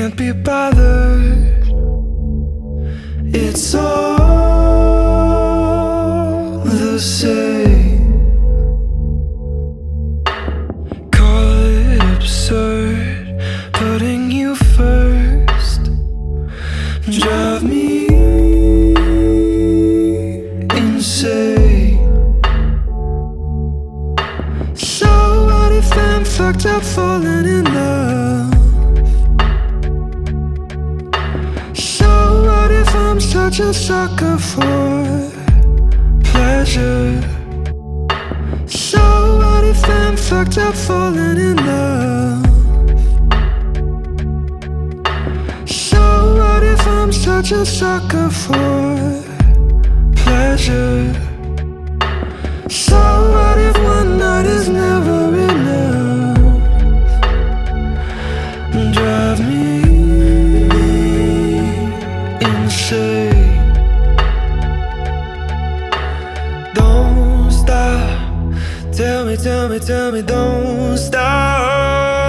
can't be bothered. It's all the same. Call it absurd, putting you first. Drive me insane. So what if I'm fucked up falling in love? So what if I'm such a sucker for pleasure? So what if I'm fucked up falling in love? So what if I'm such a sucker for pleasure? So what if one night is never enough? Drive me insane. Don't stop. Tell me, don't stop.